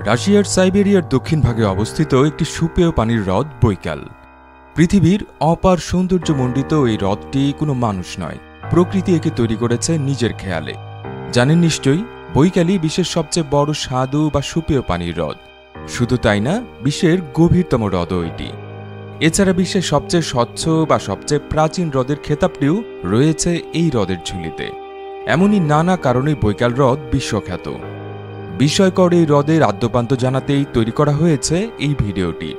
রাশিয়ার সাইবেরিয়ার দক্ষিণ ভাগে অবস্থিত একটি সুপেয় পানির হ্রদ বৈকাল। পৃথিবীর অপার সৌন্দর্যমণ্ডিত এই হ্রদটি কোনো মানুষ নয়, প্রকৃতি একে তৈরি করেছে নিজের খেয়ালে। জানেন নিশ্চয়ই, বৈকালই বিশ্বের সবচেয়ে বড় স্বাদু বা সুপেয় পানির হ্রদ। শুধু তাই না, বিশ্বের গভীরতম হ্রদও এটি। এছাড়া বিশ্বের সবচেয়ে স্বচ্ছ বা সবচেয়ে প্রাচীন হ্রদের খেতাবটিও রয়েছে এই হ্রদের ঝুলিতে। এমনই নানা কারণেই বৈকাল হ্রদ বিশ্বখ্যাত। বিস্ময়কর এই হ্রদের আদ্যপান্ত জানাতেই তৈরি করা হয়েছে এই ভিডিওটি।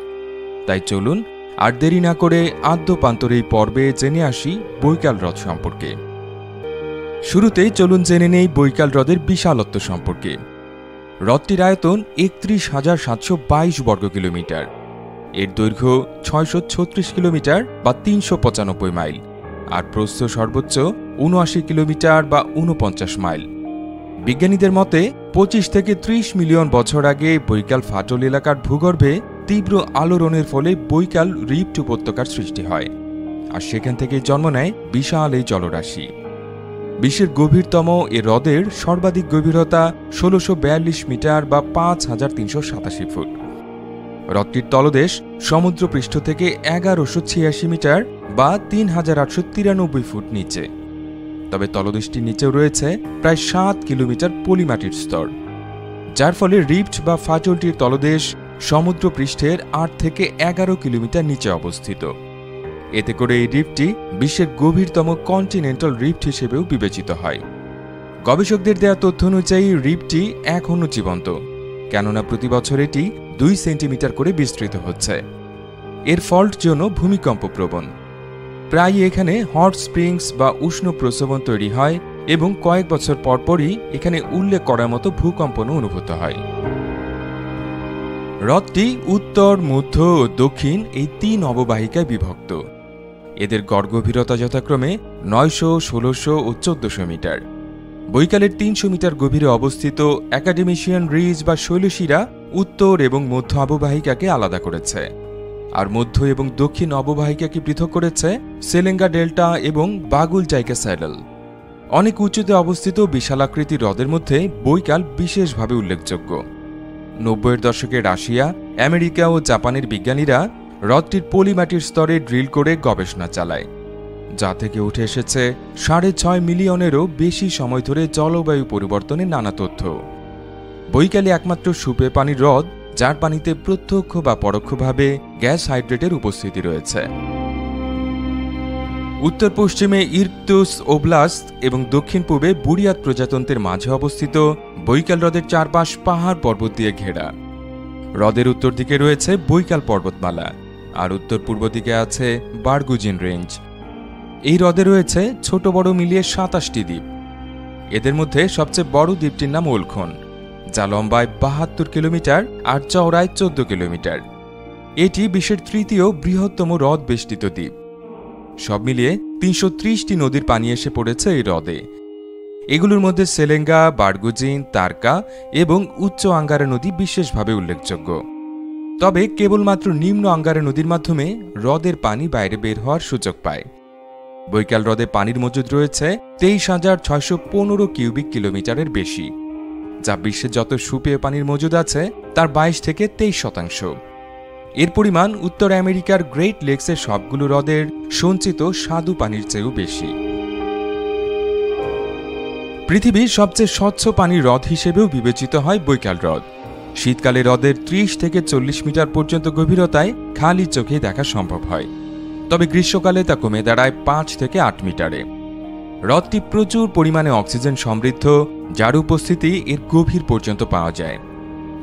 তাই চলুন আর দেরি না করে আদ্যপান্তর এই পর্বে জেনে আসি বৈকাল হ্রদ সম্পর্কে। শুরুতেই চলুন জেনে নেই বৈকাল হ্রদের বিশালত্ব সম্পর্কে। হ্রদটির আয়তন ৩১,৭২২ বর্গ কিলোমিটার। এর দৈর্ঘ্য ৬৩৬ কিলোমিটার বা ৩৯৫ মাইল, আর প্রস্থ সর্বোচ্চ ৭৯ কিলোমিটার বা ৪৯ মাইল। বিজ্ঞানীদের মতে ২৫ থেকে ৩০ মিলিয়ন বছর আগে বৈকাল ফাটল এলাকার ভূগর্ভে তীব্র আলোড়নের ফলে বৈকাল রিফট উপত্যকার সৃষ্টি হয়, আর সেখান থেকে জন্ম নেয় বিশাল এই জলরাশি। বিশ্বের গভীরতম এ হ্রদের সর্বাধিক গভীরতা ১৬৪২ মিটার বা ৫,৩৮৭ ফুট। হ্রদটির তলদেশ সমুদ্রপৃষ্ঠ থেকে ১১৮৮ মিটার বা ৩,৮৯৩ ফুট নিচে। তবে তলদেশটির নিচেও রয়েছে প্রায় ৭ কিলোমিটার পলিমাটির স্তর, যার ফলে রিফট বা ফাটলটির তলদেশ সমুদ্রপৃষ্ঠের ৮ থেকে ১১ কিলোমিটার নিচে অবস্থিত। এতে করে এই রিফটটি বিশ্বের গভীরতম কন্টিনেন্টাল রিফট হিসেবেও বিবেচিত হয়। গবেষকদের দেওয়া তথ্য অনুযায়ী রিফটটি এখনও জীবন্ত, কেননা প্রতি বছর এটি ২ সেন্টিমিটার করে বিস্তৃত হচ্ছে। এর ফল্ট জন্য ভূমিকম্প প্রবণ। প্রায় এখানে হট স্প্রিংস বা উষ্ণ প্রস্রবণ তৈরি হয় এবং কয়েক বছর পরপরই এখানে উল্লেখ করার মতো ভূকম্পনও অনুভূত হয়। হ্রদটি উত্তর, মধ্য ও দক্ষিণ এই ৩ অববাহিকায় বিভক্ত। এদের গড় গভীরতা যথাক্রমে ৯০০, ১৬০০ ও ১৪০০ মিটার। বৈকালের ৩০০ মিটার গভীরে অবস্থিত অ্যাকাডেমিশিয়ান রিজ বা শৈলশিরা উত্তর এবং মধ্য অববাহিকাকে আলাদা করেছে, আর মধ্য এবং দক্ষিণ অববাহিকাকে পৃথক করেছে সেলেঙ্গা ডেল্টা এবং বাগুল জাইকা স্যাডল। অনেক উঁচুতে অবস্থিত বিশালাকৃতির হ্রদের মধ্যে বৈকাল বিশেষভাবে উল্লেখযোগ্য। ৯০-এর দশকে রাশিয়া, আমেরিকা ও জাপানের বিজ্ঞানীরা হ্রদটির পলিমাটির স্তরে ড্রিল করে গবেষণা চালায়, যা থেকে উঠে এসেছে ৬.৫ মিলিয়নেরও বেশি সময় ধরে জলবায়ু পরিবর্তনের নানা তথ্য। বৈকালে একমাত্র সুপেয় পানির হ্রদ যার পানিতে প্রত্যক্ষ বা পরোক্ষভাবে গ্যাস হাইড্রেটের উপস্থিতি রয়েছে। উত্তর পশ্চিমে ইরকুতস্ক ওব্লাস্ট এবং দক্ষিণ পূবে বুরিয়াত প্রজাতন্ত্রের মাঝে অবস্থিত বৈকাল হ্রদের চারপাশ পাহাড় পর্বত দিয়ে ঘেরা। হ্রদের উত্তর দিকে রয়েছে বৈকাল পর্বতমালা, আর উত্তর পূর্ব দিকে আছে বারগুজিন রেঞ্জ। এই হ্রদে রয়েছে ছোট বড় মিলিয়ে ২৭টি দ্বীপ। এদের মধ্যে সবচেয়ে বড় দ্বীপটির নাম ওলখন, যা লম্বায় ৭২ কিলোমিটার আর চওড়ায় ১৪ কিলোমিটার। এটি বিশ্বের তৃতীয় বৃহত্তম হ্রদ বেষ্টিত দ্বীপ। সব মিলিয়ে ৩৩০টি নদীর পানি এসে পড়েছে এই হ্রদে। এগুলোর মধ্যে সেলেঙ্গা, বারগুজিন, তারকা এবং উচ্চ আঙ্গারা নদী বিশেষভাবে উল্লেখযোগ্য। তবে কেবলমাত্র নিম্ন আঙ্গারা নদীর মাধ্যমে হ্রদের পানি বাইরে বের হওয়ার সুযোগ পায়। বৈকাল হ্রদে পানির মজুদ রয়েছে ২৩,৬১৫ কিউবিক কিলোমিটারের বেশি, যা বিশ্বে যত সুপেয় পানির মজুদ আছে তার ২২ থেকে ২৩%। এর পরিমাণ উত্তর আমেরিকার গ্রেট লেকসের সবগুলো হ্রদের সঞ্চিত স্বাদু পানির চেয়েও বেশি। পৃথিবীর সবচেয়ে স্বচ্ছ পানির হ্রদ হিসেবেও বিবেচিত হয় বৈকাল হ্রদ। শীতকালে হ্রদের ৩০ থেকে ৪০ মিটার পর্যন্ত গভীরতায় খালি চোখে দেখা সম্ভব হয়, তবে গ্রীষ্মকালে তা কমে দাঁড়ায় ৫ থেকে ৮ মিটারে। হ্রদটি প্রচুর পরিমাণে অক্সিজেন সমৃদ্ধ, যার উপস্থিতি এর গভীর পর্যন্ত পাওয়া যায়।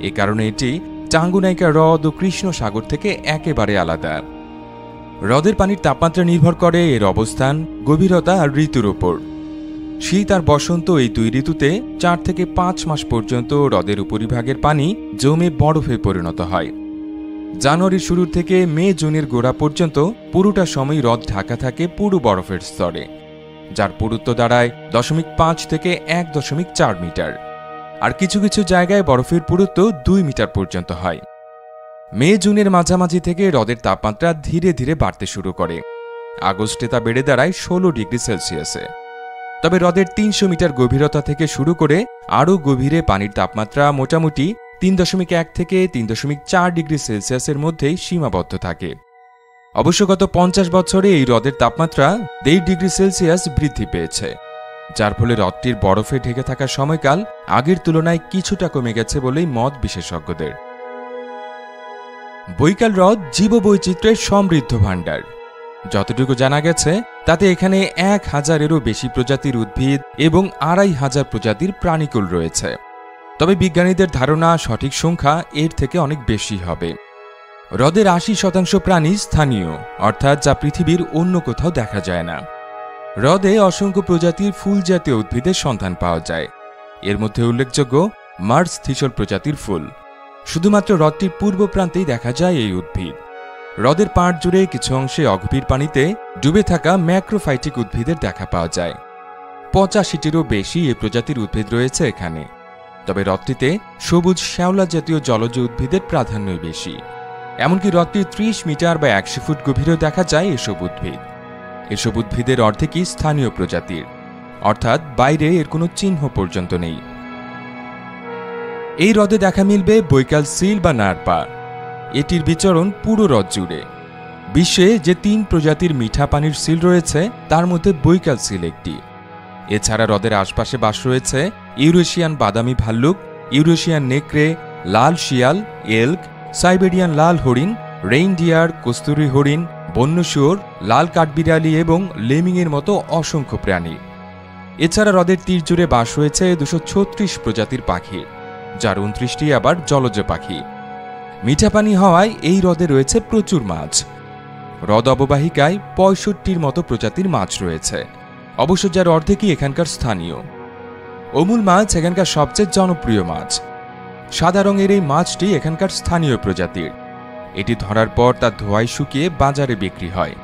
এ কারণে এটি টাঙ্গুনাইকা হ্রদ ও কৃষ্ণ সাগর থেকে একেবারে আলাদা। হ্রদের পানির তাপমাত্রা নির্ভর করে এর অবস্থান, গভীরতা আর ঋতুর উপর। শীত আর বসন্ত এই ২ ঋতুতে ৪ থেকে ৫ মাস পর্যন্ত হ্রদের উপরিভাগের পানি জমে বরফে পরিণত হয়। জানুয়ারির শুরু থেকে মে জুনের গোড়া পর্যন্ত পুরোটা সময় হ্রদ ঢাকা থাকে পুরো বরফের স্তরে, যার পুরুত্ব দাঁড়ায় ০৫ থেকে ১.৪ মিটার। আর কিছু কিছু জায়গায় বরফের পুরুত্ব ২ মিটার পর্যন্ত হয়। মে জুনের মাঝামাঝি থেকে হ্রদের তাপমাত্রা ধীরে ধীরে বাড়তে শুরু করে। আগস্টে তা বেড়ে দাঁড়ায় ১৬ ডিগ্রি সেলসিয়াসে। তবে হ্রদের ৩০০ মিটার গভীরতা থেকে শুরু করে আরও গভীরে পানির তাপমাত্রা মোটামুটি 3.1 থেকে 3.4 ডিগ্রি সেলসিয়াসের মধ্যেই সীমাবদ্ধ থাকে। অবশ্য গত 50 বছরে এই হ্রদের তাপমাত্রা 1.5 ডিগ্রি সেলসিয়াস বৃদ্ধি পেয়েছে, যার ফলে হ্রদটির বরফে ঢেকে থাকার সময়কাল আগের তুলনায় কিছুটা কমে গেছে বলেই মত বিশেষজ্ঞদের। বৈকাল হ্রদ জীববৈচিত্র্যের সমৃদ্ধ ভাণ্ডার। যতটুকু জানা গেছে তাতে এখানে 1000-এরও বেশি প্রজাতির উদ্ভিদ এবং 2500 প্রজাতির প্রাণীকুল রয়েছে। তবে বিজ্ঞানীদের ধারণা সঠিক সংখ্যা এর থেকে অনেক বেশি হবে। হ্রদের 80% প্রাণী স্থানীয়, অর্থাৎ যা পৃথিবীর অন্য কোথাও দেখা যায় না। হ্রদে অসংখ্য প্রজাতির ফুল জাতীয় উদ্ভিদের সন্ধান পাওয়া যায়। এর মধ্যে উল্লেখযোগ্য মার্স থিসল প্রজাতির ফুল। শুধুমাত্র হ্রদটির পূর্ব প্রান্তেই দেখা যায় এই উদ্ভিদ। হ্রদের পাড় জুড়ে কিছু অংশে অগভীর পানিতে ডুবে থাকা ম্যাক্রোফাইটিক উদ্ভিদের দেখা পাওয়া যায়। 85টিরও বেশি এ প্রজাতির উদ্ভিদ রয়েছে এখানে। তবে হ্রদটিতে সবুজ শ্যাওলা জাতীয় জলজ উদ্ভিদের প্রাধান্যই বেশি। এমনকি হ্রদটির 30 মিটার বা 100 ফুট গভীরেও দেখা যায় এসব উদ্ভিদ। এসব উদ্ভিদের অর্ধেকই স্থানীয় প্রজাতির, অর্থাৎ বাইরে এর কোনো চিহ্ন পর্যন্ত নেই। এই হ্রদে দেখা মিলবে বৈকাল সিল বা নারপা। এটির বিচরণ পুরো হ্রদ জুড়ে। বিশ্বে যে 3 প্রজাতির মিঠা পানির সিল রয়েছে তার মধ্যে বৈকাল সিল একটি। এছাড়া হ্রদের আশপাশে বাস রয়েছে ইউরেশিয়ান বাদামি ভাল্লুক, ইউরেশিয়ান নেকড়ে, লাল শিয়াল, এল্ক, সাইবেরিয়ান লাল হরিণ, রেইনডিয়ার, কস্তুরী হরিণ, বন্য শুয়োর, লাল কাঠবিড়ালি এবং লেমিংয়ের মতো অসংখ্য প্রাণী। এছাড়া হ্রদের তীর জুড়ে বাস রয়েছে 236 প্রজাতির পাখির, যার 29টি আবার জলজ পাখি। মিঠা পানি হওয়ায় এই হ্রদে রয়েছে প্রচুর মাছ। হ্রদ অববাহিকায় 65টির মতো প্রজাতির মাছ রয়েছে, অবশ্য যার অর্ধেকই এখানকার স্থানীয়। অমুল মাছ এখানকার সবচেয়ে জনপ্রিয় মাছ। সাদা রঙের এই মাছটি এখানকার স্থানীয় প্রজাতির। এটি ধরার পর তা ধোয়ায় শুকিয়ে বাজারে বিক্রি হয়।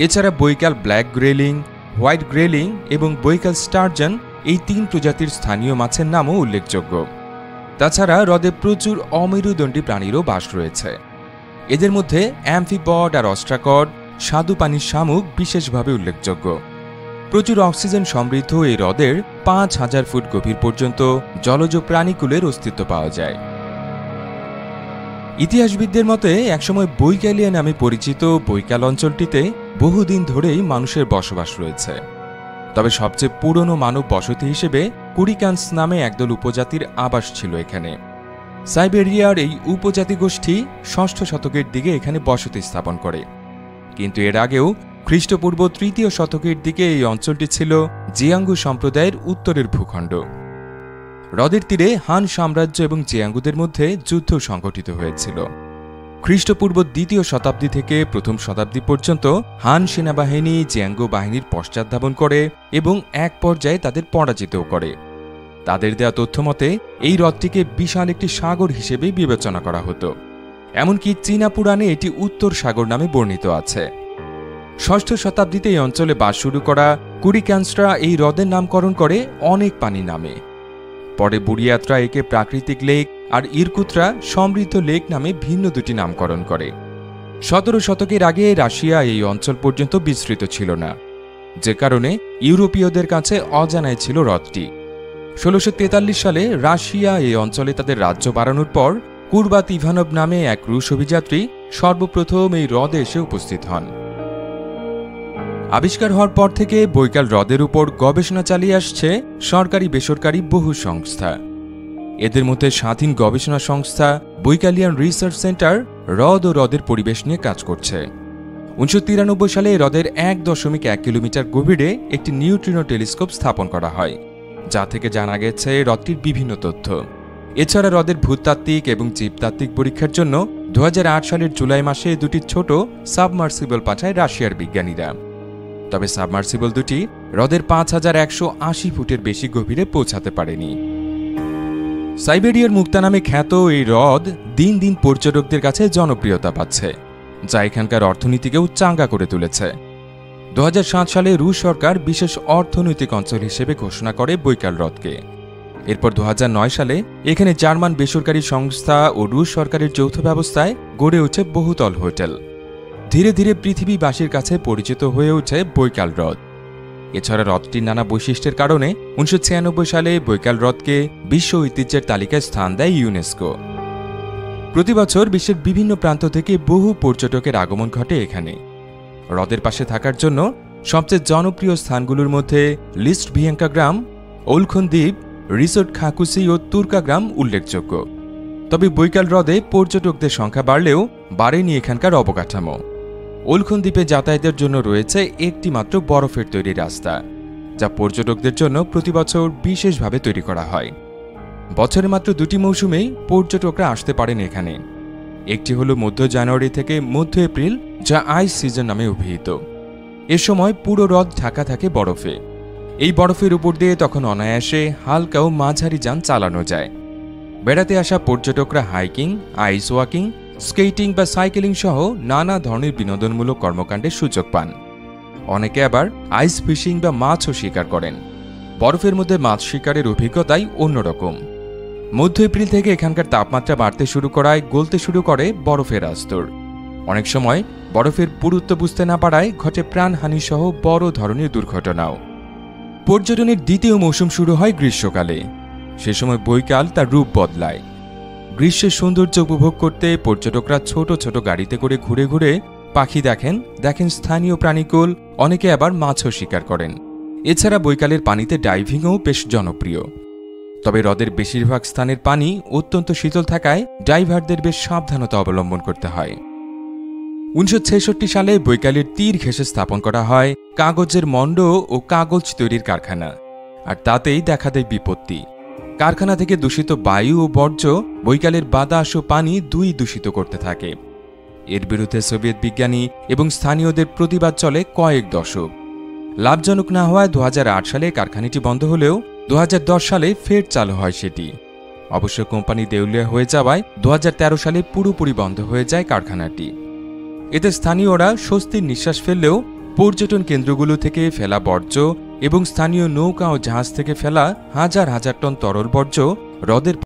এছাড়া বৈকাল ব্ল্যাক গ্রেলিং, হোয়াইট গ্রেলিং এবং বৈকাল স্টারজন এই 3 প্রজাতির স্থানীয় মাছের নামও উল্লেখযোগ্য। তাছাড়া হ্রদে প্রচুর অমেরুদণ্ডী প্রাণীরও বাস রয়েছে। এদের মধ্যে অ্যাম্ফিপড আর অস্ট্রাকড, স্বাদু পানির শামুক বিশেষভাবে উল্লেখযোগ্য। প্রচুর অক্সিজেন সমৃদ্ধ এই হ্রদের 5000 ফুট গভীর পর্যন্ত জলজ প্রাণীকুলের অস্তিত্ব পাওয়া যায়। ইতিহাসবিদদের মতে একসময় বৈকালিয়া নামে পরিচিত বৈকাল অঞ্চলটিতে বহুদিন ধরেই মানুষের বসবাস রয়েছে। তবে সবচেয়ে পুরনো মানব বসতি হিসেবে কুরিকান্স নামে একদল উপজাতির আবাস ছিল এখানে। সাইবেরিয়ার এই উপজাতি গোষ্ঠী 6ষ্ঠ শতকের দিকে এখানে বসতি স্থাপন করে। কিন্তু এর আগেও খ্রিস্টপূর্ব 3য় শতকের দিকে এই অঞ্চলটি ছিল জিয়াঙ্গু সম্প্রদায়ের উত্তরের ভূখণ্ড। হ্রদের তীরে হান সাম্রাজ্য এবং জিয়াঙ্গুদের মধ্যে যুদ্ধ সংঘটিত হয়েছিল। খ্রিস্টপূর্ব 2য় শতাব্দী থেকে 1ম শতাব্দী পর্যন্ত হান সেনাবাহিনী জিয়াঙ্গু বাহিনীর পশ্চাৎধাবন করে এবং এক পর্যায়ে তাদের পরাজিতও করে। তাদের দেয়া তথ্য মতে এই হ্রদটিকে বিশাল একটি সাগর হিসেবে বিবেচনা করা হতো। এমনকি চীনা পুরাণে এটি উত্তর সাগর নামে বর্ণিত আছে। 6ষ্ঠ শতাব্দীতে এই অঞ্চলে বাস শুরু করা কুরিকান্সরা এই হ্রদের নামকরণ করে অনেক পানি নামে। পরে বুড়িয়াত্রা একে প্রাকৃতিক লেক আর ইরকুত্রা সমৃদ্ধ লেক নামে ভিন্ন দুটি নামকরণ করে। 17 শতকের আগে রাশিয়া এই অঞ্চল পর্যন্ত বিস্তৃত ছিল না, যে কারণে ইউরোপীয়দের কাছে অজানাই ছিল হ্রদটি। 1643 সালে রাশিয়া এই অঞ্চলে তাদের রাজ্য বাড়ানোর পর কুরবাত ইভানভ নামে এক রুশ অভিযাত্রী সর্বপ্রথম এই হ্রদে এসে উপস্থিত হন। আবিষ্কার হওয়ার পর থেকে বৈকাল হ্রদের উপর গবেষণা চালিয়ে আসছে সরকারি বেসরকারি বহু সংস্থা। এদের মধ্যে স্বাধীন গবেষণা সংস্থা বৈকালিয়ান রিসার্চ সেন্টার হ্রদ ও হ্রদের পরিবেশ নিয়ে কাজ করছে। 1993 সালে হ্রদের 1.1 কিলোমিটার গভীরে একটি নিউট্রিনো টেলিস্কোপ স্থাপন করা হয়, যা থেকে জানা গেছে হ্রদটির বিভিন্ন তথ্য। এছাড়া হ্রদের ভূতাত্ত্বিক এবং জীবতাত্ত্বিক পরীক্ষার জন্য 2008 সালের জুলাই মাসে দুটি ছোট সাবমার্সিবল পাঠায় রাশিয়ার বিজ্ঞানীরা। তবে সাবমার্সিবল দুটি হ্রদের 5180 ফুটের বেশি গভীরে পৌঁছাতে পারেনি। সাইবেরিয়ার মুক্তা নামে খ্যাত এই হ্রদ দিন দিন পর্যটকদের কাছে জনপ্রিয়তা পাচ্ছে, যা এখানকার অর্থনীতিকেও চাঙ্গা করে তুলেছে। 2007 সালে রুশ সরকার বিশেষ অর্থনৈতিক অঞ্চল হিসেবে ঘোষণা করে বৈকাল হ্রদকে। এরপর 2009 সালে এখানে জার্মান বেসরকারি সংস্থা ও রুশ সরকারের যৌথ ব্যবস্থায় গড়ে ওঠে বহুতল হোটেল। ধীরে ধীরে পৃথিবীবাসীর কাছে পরিচিত হয়ে ওঠে বৈকাল হ্রদ। এছাড়া হ্রদটির নানা বৈশিষ্ট্যের কারণে 1996 সালে বৈকাল হ্রদকে বিশ্ব ঐতিহ্যের তালিকায় স্থান দেয় ইউনেস্কো। প্রতি বছর বিশ্বের বিভিন্ন প্রান্ত থেকে বহু পর্যটকের আগমন ঘটে এখানে। হ্রদের পাশে থাকার জন্য সবচেয়ে জনপ্রিয় স্থানগুলোর মধ্যে লিস্ট ভিয়েঙ্কা গ্রাম, ওলখন দ্বীপ, রিসোর্ট খাকুসি ও তুর্কা গ্রাম উল্লেখযোগ্য। তবে বৈকাল হ্রদে পর্যটকদের সংখ্যা বাড়লেও বাড়েনি এখানকার অবকাঠামো। ওলখন দ্বীপে যাতায়াতের জন্য রয়েছে একটি মাত্র বরফের তৈরি রাস্তা, যা পর্যটকদের জন্য প্রতি বছর বিশেষভাবে তৈরি করা হয়। বছরে মাত্র 2টি মৌসুমেই পর্যটকরা আসতে পারেন এখানে। একটি হলো মধ্য জানুয়ারি থেকে মধ্য এপ্রিল, যা আইস সিজন নামে অভিহিত। এ সময় পুরো হ্রদ ঢাকা থাকে বরফে। এই বরফের উপর দিয়ে তখন অনায়াসে হালকা ও মাঝারি যান চালানো যায়। বেড়াতে আসা পর্যটকরা হাইকিং, আইস ওয়াকিং, স্কেটিং বা সাইকেলিং সহ নানা ধরনের বিনোদনমূলক কর্মকাণ্ডের সুযোগ পান। অনেকে আবার আইস ফিশিং বা মাছও শিকার করেন। বরফের মধ্যে মাছ শিকারের অভিজ্ঞতাই অন্যরকম। মধ্য এপ্রিল থেকে এখানকার তাপমাত্রা বাড়তে শুরু করায় গলতে শুরু করে বরফের আস্তর। অনেক সময় বরফের পুরুত্ব বুঝতে না পারায় ঘটে প্রাণহানি সহ বড় ধরনের দুর্ঘটনাও। পর্যটনের দ্বিতীয় মৌসুম শুরু হয় গ্রীষ্মকালে। সে সময় বৈকাল তার রূপ বদলায়। গ্রীষ্মের সৌন্দর্য উপভোগ করতে পর্যটকরা ছোট ছোট গাড়িতে করে ঘুরে ঘুরে পাখি দেখেন স্থানীয় প্রাণীকুল, অনেকে আবার মাছও শিকার করেন। এছাড়া বৈকালের পানিতে ডাইভিংও বেশ জনপ্রিয়। তবে হ্রদের বেশিরভাগ স্থানের পানি অত্যন্ত শীতল থাকায় ডাইভারদের বেশ সাবধানতা অবলম্বন করতে হয়। 1966 সালে বৈকালের তীর ঘেঁষে স্থাপন করা হয় কাগজের মণ্ড ও কাগজ তৈরির কারখানা, আর তাতেই দেখা দেয় বিপত্তি। কারখানা থেকে দূষিত বায়ু ও বর্জ্য বৈকালের বাতাস ও পানি দুই দূষিত করতে থাকে। এর বিরুদ্ধে সোভিয়েত বিজ্ঞানী এবং স্থানীয়দের প্রতিবাদ চলে কয়েক দশক। লাভজনক না হওয়ায় 2008 সালে কারখানাটি বন্ধ হলেও 2010 সালে ফের চালু হয় সেটি। অবশ্য কোম্পানি দেউলিয়া হয়ে যাওয়ায় 2013 সালে পুরোপুরি বন্ধ হয়ে যায় কারখানাটি। এতে স্থানীয়রা স্বস্তির নিঃশ্বাস ফেললেও পর্যটন কেন্দ্রগুলো থেকে ফেলা বর্জ্য এবং স্থানীয় নৌকা ও জাহাজ থেকে ফেলা হাজার হাজার টন তরল বর্জ্য হ্রদের